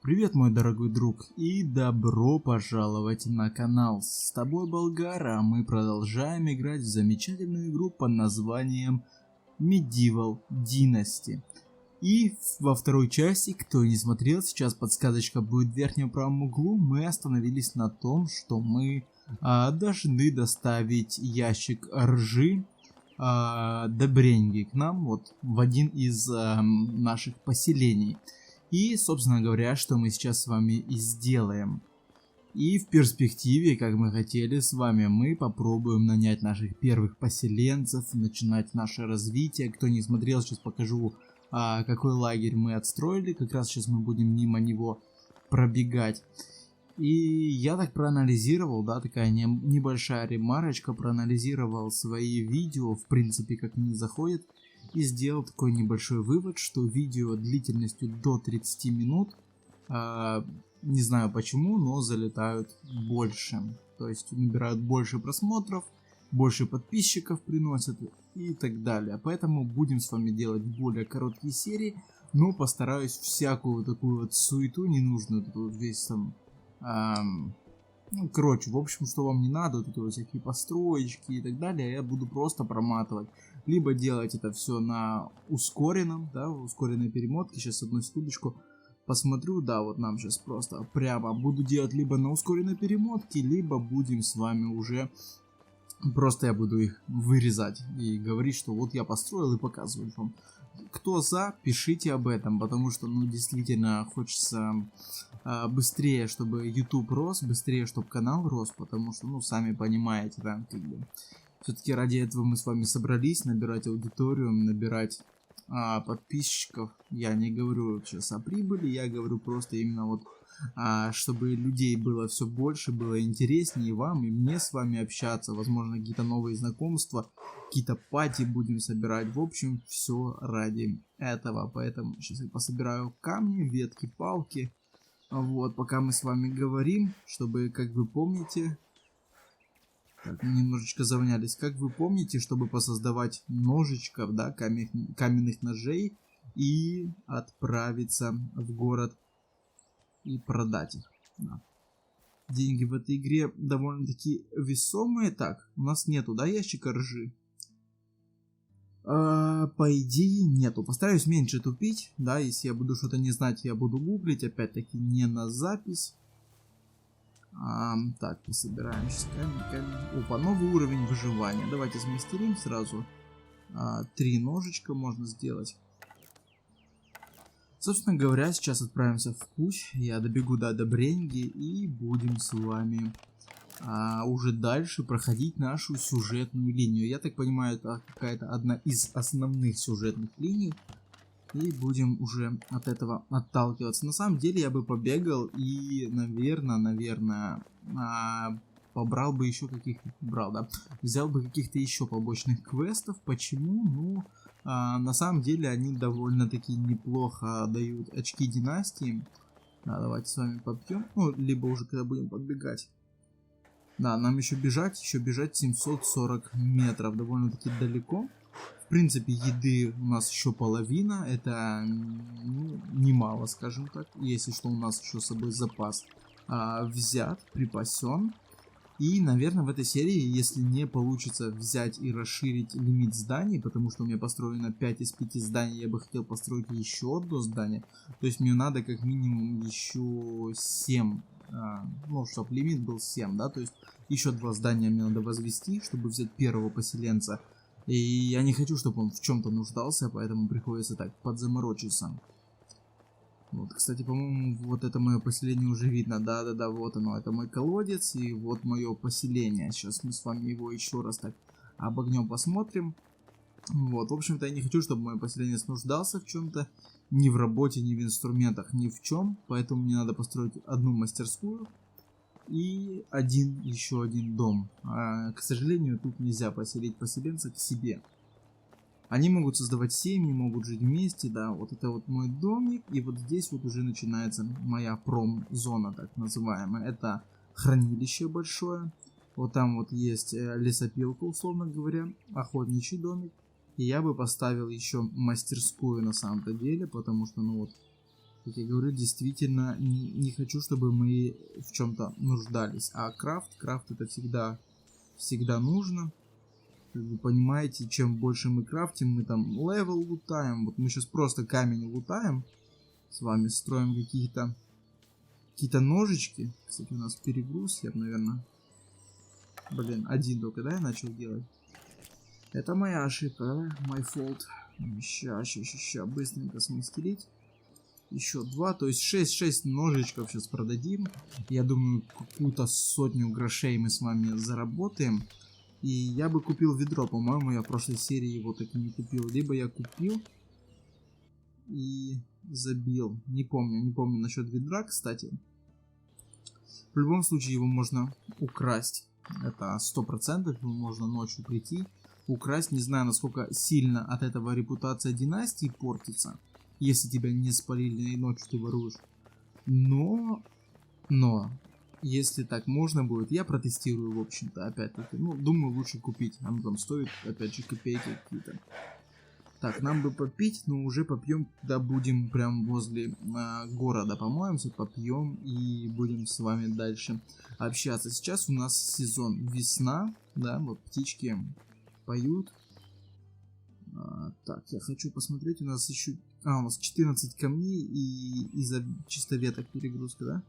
Привет, мой дорогой друг, и добро пожаловать на канал. С тобой Болгара, мы продолжаем играть в замечательную игру под названием Medieval Dynasty. И во второй части, кто не смотрел, сейчас подсказочка будет в верхнем правом углу, мы остановились на том, что мы должны доставить ящик ржи до Бренги к нам, вот в один из наших поселений. И, собственно говоря, что мы сейчас с вами и сделаем. И в перспективе, как мы хотели с вами, мы попробуем нанять наших первых поселенцев, начинать наше развитие. Кто не смотрел, сейчас покажу, какой лагерь мы отстроили. Как раз сейчас мы будем мимо него пробегать. И я так проанализировал, да, такая небольшая ремарочка, проанализировал свои видео, в принципе, как они заходят. И сделал такой небольшой вывод, что видео длительностью до 30 минут, не знаю почему, но залетают больше. То есть набирают больше просмотров, больше подписчиков приносят и так далее. Поэтому будем с вами делать более короткие серии, но постараюсь всякую такую вот суету ненужную, вот весь там... Ну, короче, в общем, что вам не надо, вот это вот всякие построечки и так далее, я буду просто проматывать. Либо делать это все на ускоренном, да, ускоренной перемотке. Сейчас одну секундочку посмотрю, да, вот нам сейчас просто прямо буду делать либо на ускоренной перемотке, либо будем с вами уже, просто я буду их вырезать и говорить, что вот я построил и показывать вам. Кто за, пишите об этом, потому что, ну, действительно хочется быстрее, чтобы YouTube рос, быстрее, чтобы канал рос, потому что, ну, сами понимаете, да, как бы, все-таки ради этого мы с вами собрались, набирать аудиторию, набирать подписчиков. Я не говорю сейчас о прибыли, я говорю просто именно вот, чтобы людей было все больше, было интереснее и вам, и мне с вами общаться, возможно, какие-то новые знакомства, какие-то пати будем собирать, в общем, все ради этого, поэтому сейчас я пособираю камни, ветки, палки, вот, пока мы с вами говорим, чтобы, как вы помните, так, мы немножечко завонялись, как вы помните, чтобы посоздавать ножичков, да, каменных ножей и отправиться в город и продать их. Да. Деньги в этой игре довольно-таки весомые. Так, у нас нету, да, ящика ржи? По идее нету. Постараюсь меньше тупить, да, если я буду что-то не знать, я буду гуглить, опять-таки не на запись. Так, пособираем сейчас камень. Опа, новый уровень выживания. Давайте смастерим сразу. 3 ножичка можно сделать. Собственно говоря, сейчас отправимся в путь. Я добегу до Бренги и будем с вами уже дальше проходить нашу сюжетную линию. Я так понимаю, это какая-то одна из основных сюжетных линий. И будем уже от этого отталкиваться. На самом деле я бы побегал и, наверное, побрал бы еще каких-то, да, взял бы каких-то еще побочных квестов. Почему? Ну, на самом деле они довольно-таки неплохо дают очки династии. Да, давайте с вами попьем. Ну, либо уже когда будем подбегать. Да, нам еще бежать 740 метров, довольно-таки далеко. В принципе, еды у нас еще половина, это, ну, немало, скажем так. Если что, у нас еще с собой запас взят, припасен. И, наверное, в этой серии, если не получится взять и расширить лимит зданий, потому что у меня построено 5 из 5 зданий, я бы хотел построить еще одно здание. То есть мне надо как минимум еще 7, ну, чтобы лимит был 7, да, то есть еще 2 здания мне надо возвести, чтобы взять первого поселенца. И я не хочу, чтобы он в чем-то нуждался, поэтому приходится так подзаморочиться. Вот, кстати, по-моему, вот это мое поселение уже видно. Да-да-да, вот оно, это мой колодец, и вот мое поселение. Сейчас мы с вами его еще раз так обогнем, посмотрим. Вот, в общем-то, я не хочу, чтобы мое поселение нуждался в чем-то, ни в работе, ни в инструментах, ни в чем. Поэтому мне надо построить одну мастерскую и еще один дом. К сожалению, тут нельзя поселить поселенца к себе. Они могут создавать семьи, могут жить вместе, да, вот это вот мой домик, и вот здесь вот уже начинается моя промзона, так называемая. Это хранилище большое, вот там вот есть лесопилка, условно говоря, охотничий домик, и я бы поставил еще мастерскую на самом-то деле, потому что, ну вот, Как я говорю, действительно не хочу, чтобы мы в чем-то нуждались. А крафт это всегда нужно. Как вы понимаете, чем больше мы крафтим, мы там левел лутаем. Вот мы сейчас просто камень лутаем. С вами строим какие-то ножички. Кстати, у нас перегруз, я бы, наверное... Блин, один только, да, я начал делать? Это моя ошибка, да? My fault. Ща, быстренько смастерить. Еще 2, то есть 6 ножичков сейчас продадим. Я думаю, какую-то 100 грошей мы с вами заработаем. И я бы купил ведро, по-моему, я в прошлой серии его так и не купил. Либо я купил и забил. Не помню насчет ведра, кстати. В любом случае его можно украсть. Это 100%, можно ночью прийти, украсть. Не знаю, насколько сильно от этого репутация династии портится, если тебя не спалили и ночью ты воруешь. Но, если так можно будет, я протестирую, в общем-то, опять-таки. Ну, думаю, лучше купить. Оно там стоит, опять же, копейки какие-то. Так, нам бы попить, но уже попьем, когда будем прям возле города. Помоемся, попьем и будем с вами дальше общаться. Сейчас у нас сезон весна, да, вот птички поют. Так, я хочу посмотреть, у нас еще... у нас 14 камней и из-за чисто веток перегрузка, да?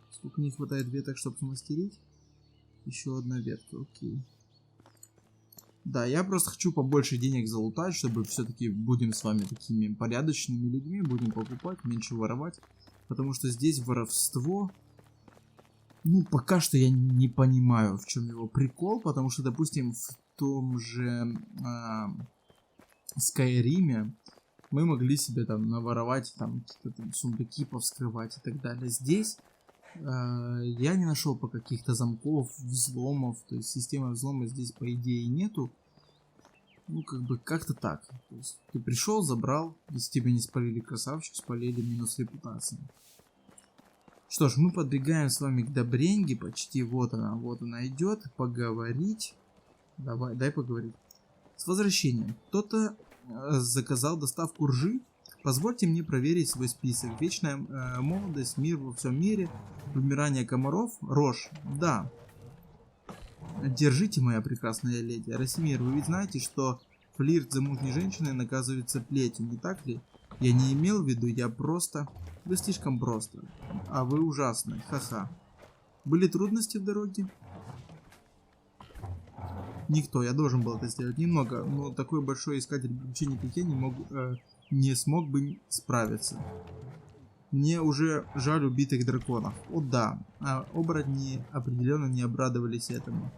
Сколько не хватает веток, чтобы смастерить? Еще одна ветка, окей. Да, я просто хочу побольше денег залутать, чтобы все-таки будем с вами такими порядочными людьми, будем покупать, меньше воровать. Потому что здесь воровство... Ну, пока что я не понимаю, в чем его прикол, потому что, допустим, в том же Скайриме мы могли себе там наворовать, там какие-то там сундуки повскрывать и так далее. Здесь я не нашел по каких-то замков, взломов, то есть системы взлома здесь по идее нету. Ну, как бы как-то так. То есть ты пришел, забрал, если тебя не спалили, красавчик, спалили, минус репутация. Что ж, мы подбегаем с вами к Добреньге, почти вот она идет, поговорить. Дай поговорить. С возвращением. Кто-то заказал доставку ржи. Позвольте мне проверить свой список. Вечная молодость, мир во всем мире, вымирание комаров, рожь. Да. Держите, моя прекрасная леди. Расимир, вы ведь знаете, что флирт с замужней женщиной наказывается плетью, не так ли? Я не имел в виду, я просто... Вы слишком просто. А вы ужасны. Ха-ха. Были трудности в дороге? Никто. Я должен был это сделать. Немного. Но такой большой искатель приключений, как я, не смог бы справиться. Мне уже жаль убитых драконов. О да. Оборотни определенно не обрадовались этому.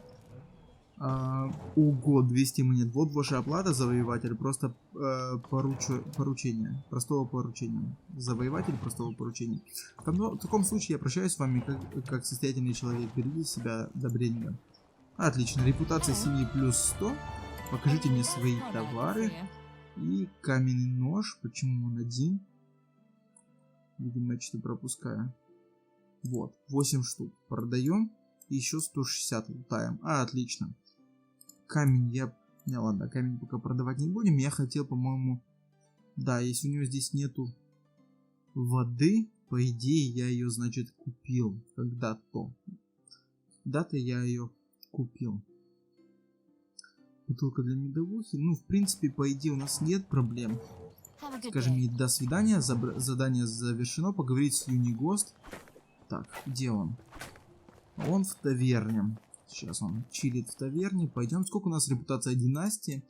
Ого, 200 монет. Вот ваша оплата, завоеватель. Просто поручение. Простого поручения. Завоеватель простого поручения. В таком случае я прощаюсь с вами как состоятельный человек. Берегите себя, Добреньга. Отлично. Репутация семьи плюс 100. Покажите мне свои товары. И каменный нож. Почему он один? Видимо, я что-то пропускаю. Вот. 8 штук. Продаем. И еще 160 лутаем. Отлично. Камень ладно, камень пока продавать не будем. Я хотел, по-моему... Да, если у него здесь нету воды, по идее, я ее, значит, купил. Когда-то. Когда-то я ее купил. Бутылка для медовухи. Ну, в принципе, по идее, у нас нет проблем. Скажем ей до свидания. Задание завершено. Поговорить с Юнигост. Так, где он? Он в таверне. Сейчас он чилит в таверне. Пойдем. Сколько у нас репутация династии?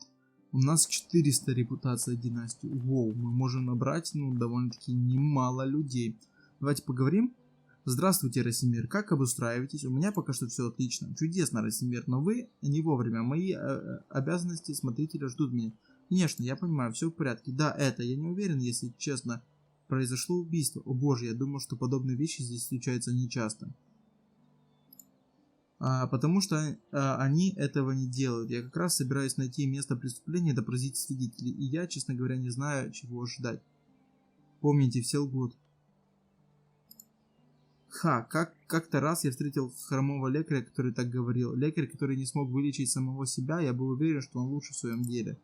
У нас 400 репутация династии. Воу, мы можем набрать, ну, довольно-таки немало людей. Давайте поговорим. Здравствуйте, Расимир. Как обустраиваетесь? У меня пока что все отлично. Чудесно, Расимир, но вы не вовремя. Мои обязанности смотрителя ждут меня. Конечно, я понимаю, все в порядке. Да, я не уверен, если честно. Произошло убийство. О боже, я думал, что подобные вещи здесь случаются нечасто. Потому что они этого не делают. Я как раз собираюсь найти место преступления и допросить свидетелей. И я, честно говоря, не знаю, чего ожидать. Помните, все лгут. Как-то раз я встретил хромого лекаря, который так говорил. Лекарь, который не смог вылечить самого себя, я был уверен, что он лучше в своем деле.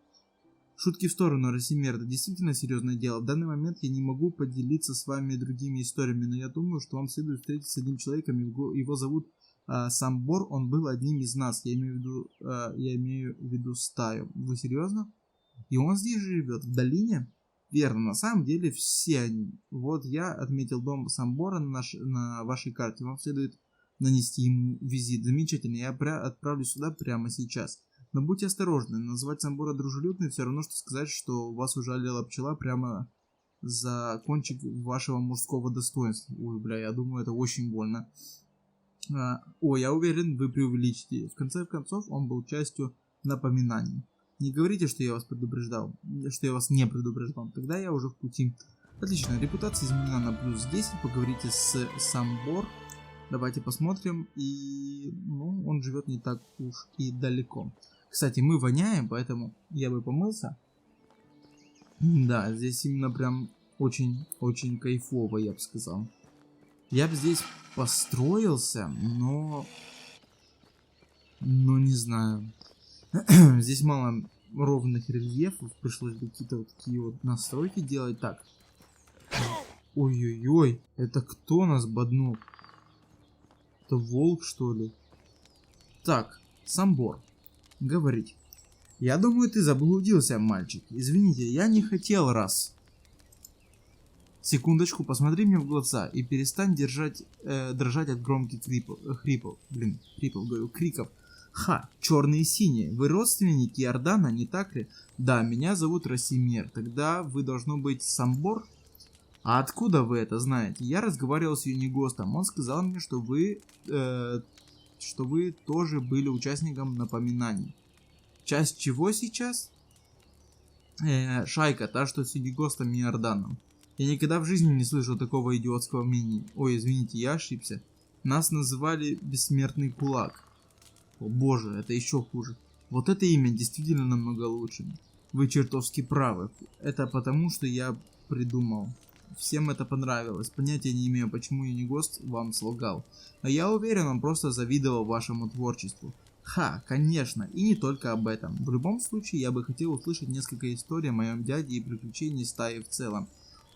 Шутки в сторону, Росимер, это действительно серьезное дело. В данный момент я не могу поделиться с вами другими историями, но я думаю, что вам следует встретиться с одним человеком, его зовут Самбор, он был одним из нас, я имею в виду стаю. Вы серьезно? И он здесь живет, в долине? Верно, на самом деле все они. Вот я отметил дом Самбора на вашей карте, вам следует нанести ему визит. Замечательно, я отправлюсь сюда прямо сейчас. Но будьте осторожны, назвать Самбора дружелюбным все равно, что сказать, что вас ужалила пчела прямо за кончик вашего мужского достоинства. Ой, бля, я думаю, это очень больно. Я уверен, вы преувеличите. В конце концов, он был частью напоминаний. Не говорите, что я вас предупреждал, что я вас не предупреждал. Тогда я уже в пути. Отлично, репутация изменена на плюс 10. Поговорите с Самбор. Давайте посмотрим. И, он живет не так уж и далеко. Кстати, мы воняем, поэтому я бы помылся. Да, здесь именно прям очень кайфово, я бы сказал. Я бы здесь построился, но не знаю. Здесь мало ровных рельефов, пришлось бы какие-то вот такие вот настройки делать. Так. Ой-ой-ой, это кто нас боднул? Это волк, что ли? Так, Самбор. Говорить. Я думаю, ты заблудился, мальчик. Извините, я не хотел раз. Секундочку, посмотри мне в глаза и перестань дрожать от громких криков. Ха, черные и синие. Вы родственники Иордана, не так ли? Да, меня зовут Росимер. Тогда вы должно быть Самбор? А откуда вы это знаете? Я разговаривал с Юнигостом. Он сказал мне, что вы тоже были участником напоминаний. Часть чего сейчас? Шайка, та, что с Юнигостом и Иорданом. Я никогда в жизни не слышал такого идиотского мнения. Ой, извините, я ошибся. Нас называли Бессмертный Кулак. О боже, это еще хуже. Вот это имя действительно намного лучше. Вы чертовски правы. Это потому, что я придумал. Всем это понравилось. Понятия не имею, почему Юнигост вам солгал. А я уверен, он просто завидовал вашему творчеству. Ха, конечно, и не только об этом. В любом случае, я бы хотел услышать несколько историй о моем дяде и приключений стаи в целом.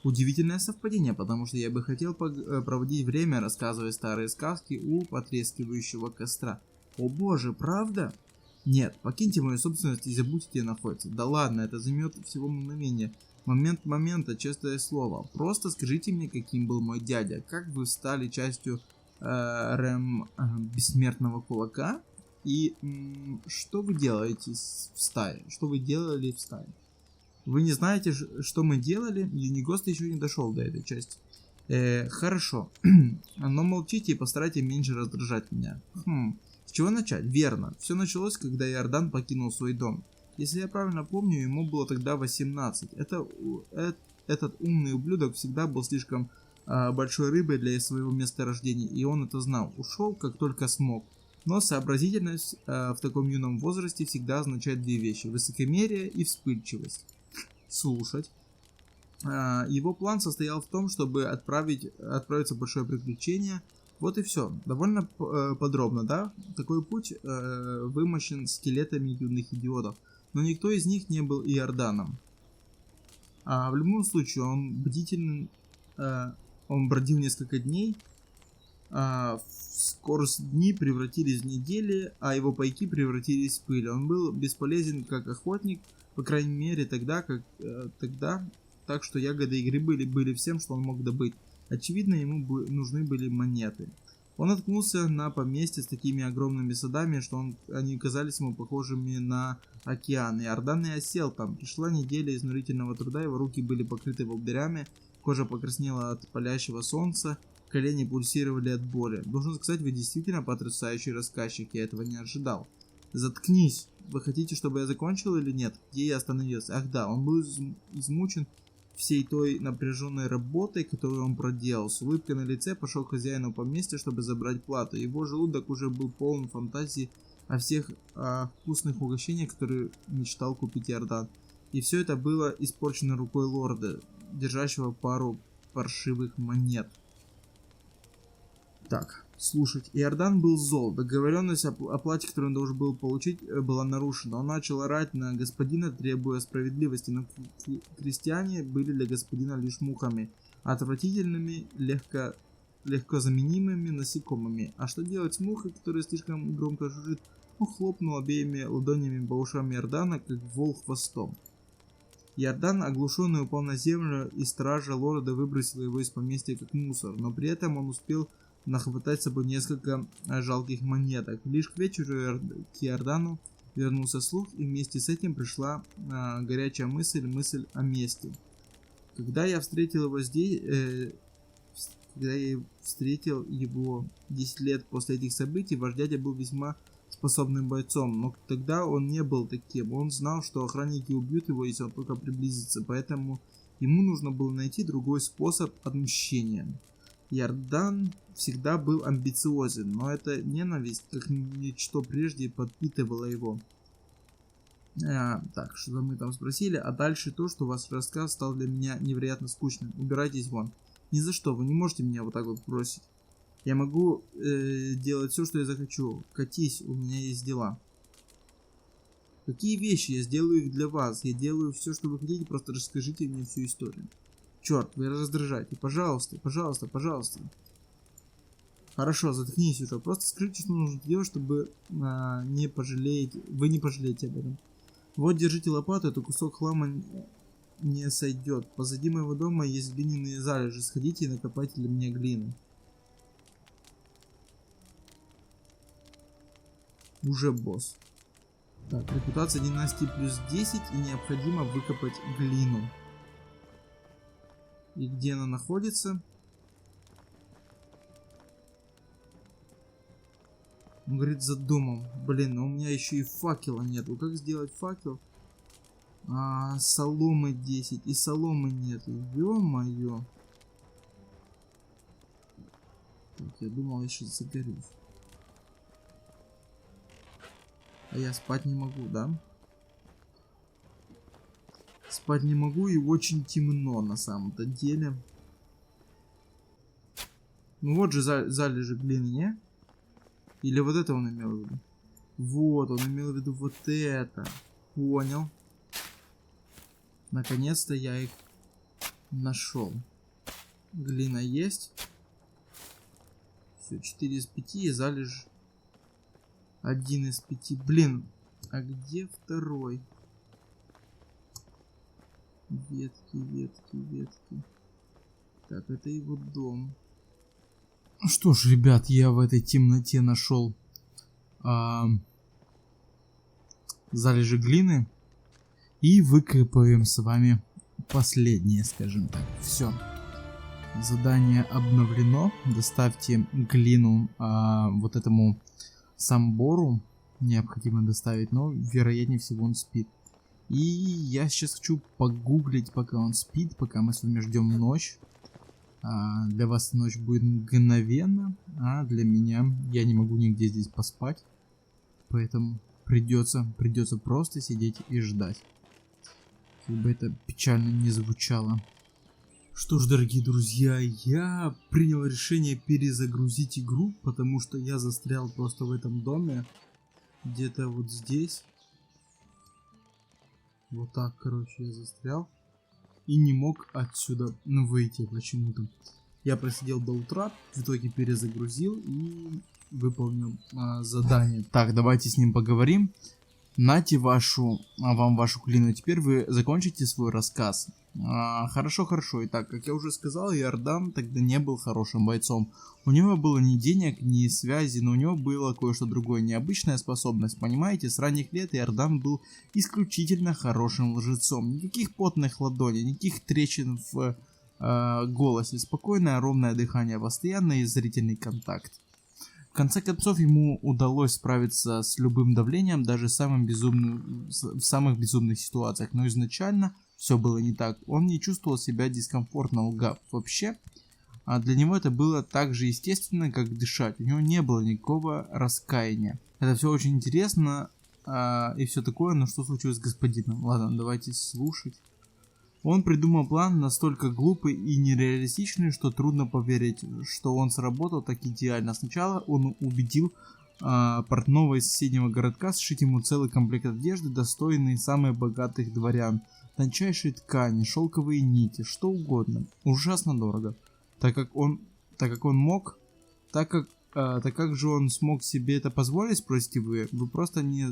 Удивительное совпадение, потому что я бы хотел проводить время, рассказывая старые сказки у потрескивающего костра. О боже, правда? Нет, покиньте мою собственность и забудьте, где находится. Да ладно, это займет всего мгновение. Момент момента, честное слово. Просто скажите мне, каким был мой дядя. Как вы стали частью Бессмертного Кулака? И что вы делаете в стае? Что вы делали в стае? Вы не знаете, что мы делали? Юнигост еще не дошел до этой части. Хорошо. Но молчите и постарайтесь меньше раздражать меня. С чего начать? Верно. Все началось, когда Иордан покинул свой дом. Если я правильно помню, ему было тогда 18. Этот умный ублюдок всегда был слишком большой рыбой для своего месторождения, и он это знал. Ушел, как только смог. Но сообразительность в таком юном возрасте всегда означает две вещи. Высокомерие и вспыльчивость. Слушать. Его план состоял в том, чтобы отправиться в большое приключение. Вот и все. Довольно подробно, да? Такой путь вымощен скелетами юных идиотов. Но никто из них не был Иорданом. В любом случае, он бдителен. Он бродил несколько дней. Скоро дни превратились в недели, а его пайки превратились в пыль. Он был бесполезен как охотник, по крайней мере тогда, так что ягоды и грибы были всем, что он мог добыть. Очевидно, ему нужны были монеты. Он наткнулся на поместье с такими огромными садами, что они казались ему похожими на океан. Иордан и осел там. Пришла неделя изнурительного труда, его руки были покрыты волдырями, кожа покраснела от палящего солнца, колени пульсировали от боли. Должен сказать, вы действительно потрясающий рассказчик, я этого не ожидал. Заткнись. Вы хотите, чтобы я закончил или нет? Где я остановился? Ах да, он был измучен всей той напряженной работой, которую он проделал. С улыбкой на лице пошел к хозяину поместья, чтобы забрать плату. Его желудок уже был полон фантазий о всех вкусных угощениях, которые мечтал купить Иордан. И все это было испорчено рукой лорда, держащего пару паршивых монет. Так, слушать. Иордан был зол. Договоренность о плате, которую он должен был получить, была нарушена. Он начал орать на господина, требуя справедливости, но крестьяне были для господина лишь мухами, отвратительными, легко заменимыми насекомыми. А что делать с мухой, которая слишком громко жужжит? Он хлопнул обеими ладонями по ушам Иордана, как волк хвостом. Иордан, оглушенный, упал на землю, и стража лорда выбросила его из поместья как мусор, но при этом он успел нахватать с собой несколько жалких монеток. Лишь к вечеру к Иордану вернулся слух, и вместе с этим пришла горячая мысль о мести. Когда я встретил его здесь, когда я встретил его 10 лет после этих событий, вождь дядя был весьма способным бойцом, но тогда он не был таким. Он знал, что охранники убьют его, если он только приблизится, поэтому ему нужно было найти другой способ отмщения. Иордан всегда был амбициозен, но эта ненависть, как ничто прежде, подпитывала его. Так, что мы там спросили, а дальше то, что ваш рассказ стал для меня невероятно скучным. Убирайтесь вон. Ни за что, вы не можете меня вот так вот бросить. Я могу делать все, что я захочу. Катись, у меня есть дела. Какие вещи? Я сделаю их для вас. Я делаю все, что вы хотите, просто расскажите мне всю историю. Черт, вы раздражаете. Пожалуйста, пожалуйста, пожалуйста. Хорошо, заткнись уже. Просто скажите, что нужно делать, чтобы вы не пожалеете об этом. Вот, держите лопату, это кусок хлама не сойдет. Позади моего дома есть глиняные залежи. Сходите и накопайте для меня глины. Уже босс. Так, репутация династии плюс 10, и необходимо выкопать глину. И где она находится? Он говорит, за домом. Блин, но у меня еще и факела нету. Как сделать факел? Соломы 10. И соломы нету. Ё-моё. Так, я думал, я сейчас загорюсь. А я спать не могу, да? Спать не могу, и очень темно на самом-то деле. Ну вот же залежи глины, не? Или вот это он имел в виду? Вот, он имел в виду вот это. Понял. Наконец-то я их нашел. Глина есть. Все, 4 из 5 и залежь 1 из 5. Блин, а где второй? Ветки, ветки, ветки. Так, это его дом. Что ж, ребят, я в этой темноте нашел залежи глины. И выкопаем с вами последнее, скажем так. Все. Задание обновлено. Доставьте глину вот этому самбору. Необходимо доставить, но вероятнее всего он спит. И я сейчас хочу погуглить, пока он спит, пока мы с вами ждем ночь. Для вас ночь будет мгновенно, а для меня я не могу нигде здесь поспать. Поэтому придется просто сидеть и ждать. Как бы это печально не звучало. Что ж, дорогие друзья, я принял решение перезагрузить игру, потому что я застрял просто в этом доме. Где-то вот здесь. Вот так, короче, я застрял. И не мог отсюда выйти почему-то. Я просидел до утра, в итоге перезагрузил и выполнил задание. Так, давайте с ним поговорим. Нате вам вашу глину. Теперь вы закончите свой рассказ. Хорошо. Итак, как я уже сказал, Иордан тогда не был хорошим бойцом. У него было ни денег, ни связи, но у него было кое-что другое. Необычная способность. Понимаете, с ранних лет Иордан был исключительно хорошим лжецом. Никаких потных ладоней, никаких трещин в голосе. Спокойное, ровное дыхание, постоянный зрительный контакт. В конце концов, ему удалось справиться с любым давлением, даже в самых безумных ситуациях. Но изначально все было не так. Он не чувствовал себя дискомфортно, лгав. Вообще, для него это было так же естественно, как дышать. У него не было никакого раскаяния. Это все очень интересно и все такое, но что случилось с господином? Ладно, давайте слушать. Он придумал план настолько глупый и нереалистичный, что трудно поверить, что он сработал так идеально. Сначала он убедил портного из соседнего городка сшить ему целый комплект одежды, достойный самых богатых дворян. Тончайшие ткани, шелковые нити, что угодно. Ужасно дорого. Так как он мог, так как же он смог себе это позволить, спросите вы, он просто не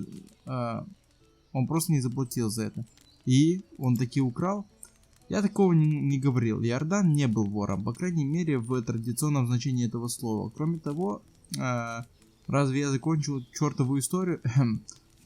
заплатил за это. И он таки украл? Я такого не говорил. Иордан не был вором, по крайней мере в традиционном значении этого слова. Кроме того, разве я закончил чертову историю?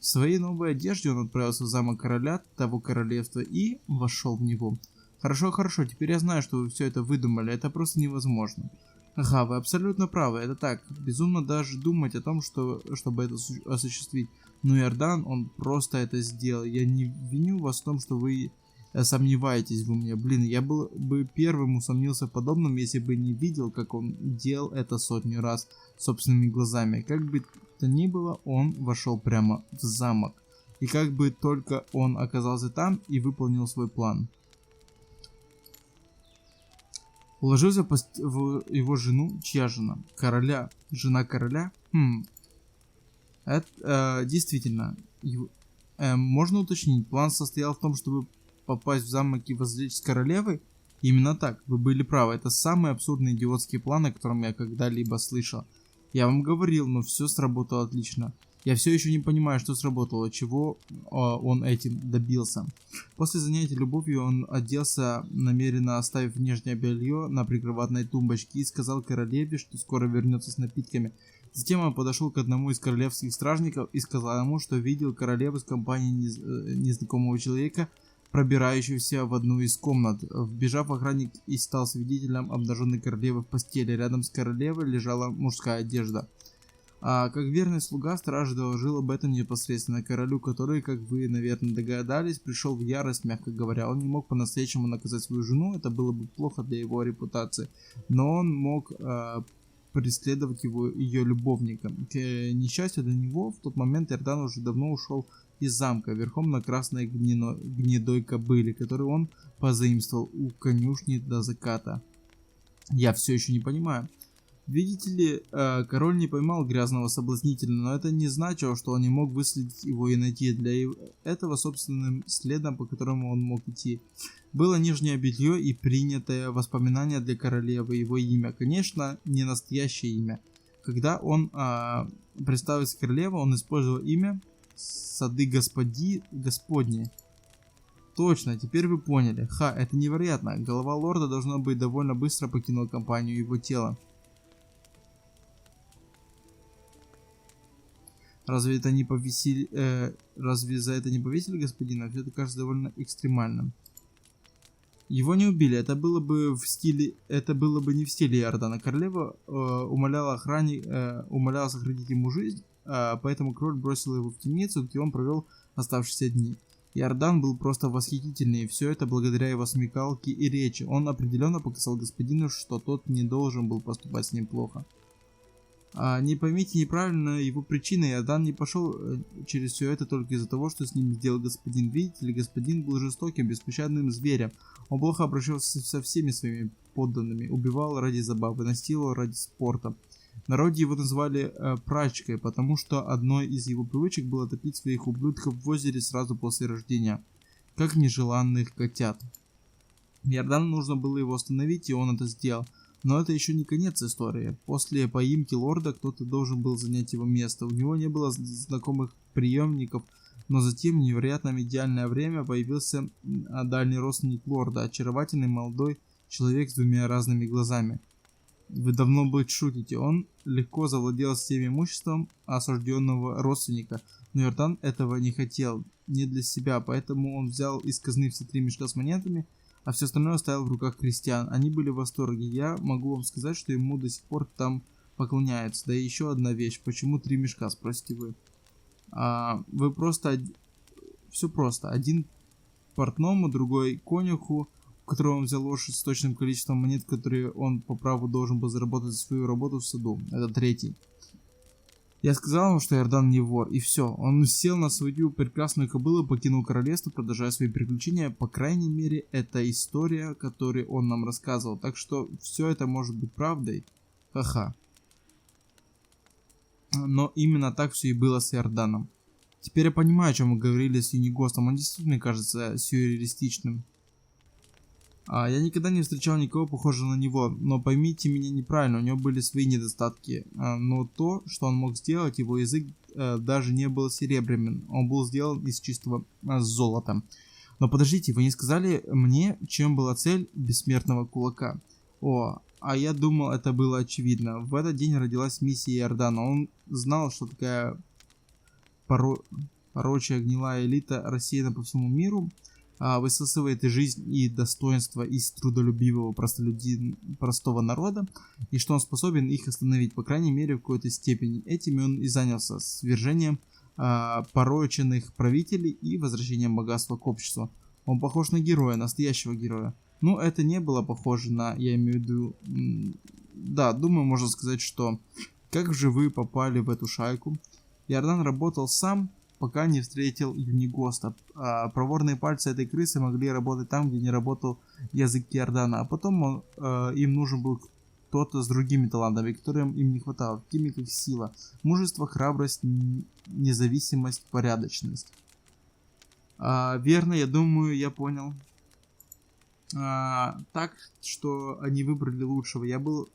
В своей новой одежде он отправился в замок короля того королевства и вошел в него. Хорошо, теперь я знаю, что вы все это выдумали, это просто невозможно. Ага, вы абсолютно правы, это так. Безумно даже думать о том, чтобы это осуществить. Но Иордан, он просто это сделал. Я не виню вас в том, что вы сомневаетесь в мне. Блин, я был бы первым усомнился в подобном, если бы не видел, как он делал это сотни раз собственными глазами. Как бы то ни было, он вошел прямо в замок. И как бы только он оказался там и выполнил свой план. Уложился в его жену, чья жена? Короля. Жена короля? Это действительно. Можно уточнить, план состоял в том, чтобы попасть в замок и возлечь с королевой? Именно так, вы были правы, это самый абсурдный идиотский план, о котором я когда-либо слышал. Я вам говорил, но все сработало отлично. Я все еще не понимаю, что сработало, чего он этим добился. После занятия любовью он оделся, намеренно оставив нижнее белье на прикроватной тумбочке, и сказал королеве, что скоро вернется с напитками. Затем он подошел к одному из королевских стражников и сказал ему, что видел королеву с компанией незнакомого человека, пробирающегося в одну из комнат. Вбежав, охранник и стал свидетелем обнаженной королевы в постели. Рядом с королевой лежала мужская одежда. А как верный слуга, страж доложил об этом непосредственно королю, который, как вы, наверное, догадались, пришел в ярость, мягко говоря. Он не мог по-настоящему наказать свою жену, это было бы плохо для его репутации, но он мог преследовать ее любовника. К несчастью для него, в тот момент Иордан уже давно ушел из замка, верхом на красной гнедой кобыле, которую он позаимствовал у конюшни до заката. Я все еще не понимаю. Видите ли, король не поймал грязного соблазнителя, но это не значило, что он не мог выследить его и найти. Для этого собственным следом, по которому он мог идти, было нижнее белье и принятое воспоминание для королевы, его имя. Конечно, не настоящее имя. Когда он представился королеве, он использовал имя Сады Господни. Точно, теперь вы поняли. Это невероятно. Голова лорда, должно быть, довольно быстро покинула компанию его тела. Разве за это не повесили господина? Все это кажется довольно экстремальным. Его не убили, это было бы не в стиле Иордана. Королева умоляла сохранить ему жизнь, поэтому король бросил его в темницу, где он провел оставшиеся дни. Иордан был просто восхитительный, и все это благодаря его смекалке и речи. Он определенно показал господину, что тот не должен был поступать с ним плохо. Не поймите неправильно его причины, Иордан не пошел через все это только из-за того, что с ним сделал господин. Видите ли, господин был жестоким, беспощадным зверем. Он плохо обращался со всеми своими подданными, убивал ради забавы, насиловал ради спорта. В народе его назвали прачкой, потому что одной из его привычек было топить своих ублюдков в озере сразу после рождения, как нежеланных котят. Иордану нужно было его остановить, и он это сделал. Но это еще не конец истории. После поимки лорда кто-то должен был занять его место. У него не было знакомых приемников, но затем в невероятно идеальное время появился дальний родственник лорда, очаровательный молодой человек с двумя разными глазами. Вы давно бы шутите, он легко завладел всем имуществом осужденного родственника, но Иордан этого не хотел, не для себя, поэтому он взял из казны все 3 мешка с монетами, а все остальное оставил в руках крестьян. Они были в восторге. Я могу вам сказать, что ему до сих пор там поклоняются. Да и еще одна вещь. Почему 3 мешка, спросите вы? Вы просто... Все просто. Один портному, другой конюху, у которого он взял лошадь с точным количеством монет, которые он по праву должен был заработать за свою работу в саду. Это 3-й. Я сказал ему, что Иордан не вор, и все. Он сел на свою прекрасную кобылу, покинул королевство, продолжая свои приключения. По крайней мере, это история, которую он нам рассказывал. Так что все это может быть правдой. Ха-ха. Но именно так все и было с Иорданом. Теперь я понимаю, о чем мы говорили с Юнигостом. Он действительно кажется сюрреалистичным. Я никогда не встречал никого похожего на него, но поймите меня неправильно, у него были свои недостатки. Но то, что он мог сделать, его язык даже не был серебряным, он был сделан из чистого золота. Но подождите, вы не сказали мне, чем была цель бессмертного кулака? А я думал, это было очевидно. В этот день родилась миссия Иордана. Он знал, что такая порочая гнилая элита рассеяна по всему миру, высасывает и жизнь, и достоинство из трудолюбивого простого народа, и что он способен их остановить, по крайней мере, в какой-то степени. Этим он и занялся, свержением пороченных правителей и возвращением богатства к обществу. Он похож на героя, настоящего героя. Но это не было похоже на, я имею в виду, да, думаю, можно сказать, что как же вы попали в эту шайку? Иордан работал сам, пока не встретил Юнигоста. Проворные пальцы этой крысы могли работать там, где не работал язык Иордана. А потом им нужен был кто-то с другими талантами, которым им не хватало, такими как сила, мужество, храбрость, независимость, порядочность. Верно, я думаю, я понял. Так, что они выбрали лучшего. Я был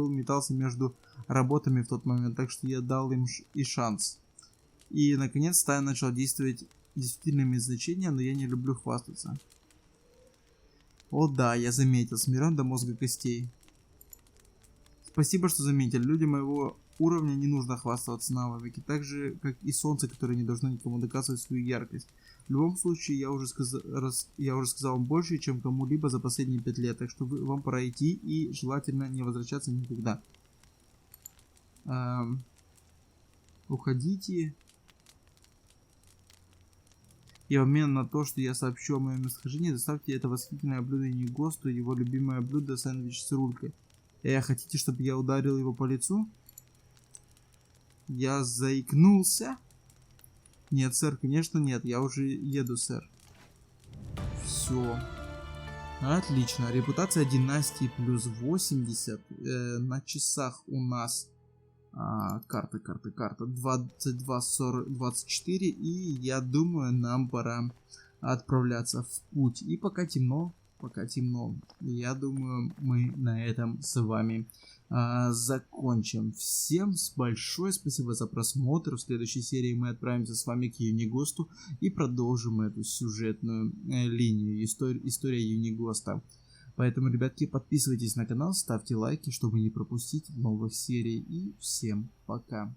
метался между работами в тот момент, так что я дал им и шанс. И, наконец-то, я начал действовать действительно имеет значение, но я не люблю хвастаться. О да, я заметил, смирен до мозга костей. Спасибо, что заметили. Людям моего уровня не нужно хвастаться навыками, так же, как и солнце, которое не должно никому доказывать свою яркость. В любом случае, я уже сказал вам больше, чем кому-либо за последние 5 лет, так что вам пора идти и желательно не возвращаться никогда. Уходите. И в обмен на то, что я сообщу о моем местоположении, доставьте это восхитительное блюдо Юнигосту, его любимое блюдо сэндвич с рулькой. Хотите, чтобы я ударил его по лицу? Я заикнулся? Нет, сэр, конечно нет, я уже еду, сэр. Все. Отлично, репутация династии плюс 80. На часах у нас карта 22, 40, 24, и я думаю, нам пора отправляться в путь. И пока темно, я думаю, мы на этом с вами закончим. Всем большое спасибо за просмотр. В следующей серии мы отправимся с вами к Юнигосту и продолжим эту сюжетную линию, история Юнигоста. Поэтому, ребятки, подписывайтесь на канал, ставьте лайки, чтобы не пропустить новых серий. И всем пока.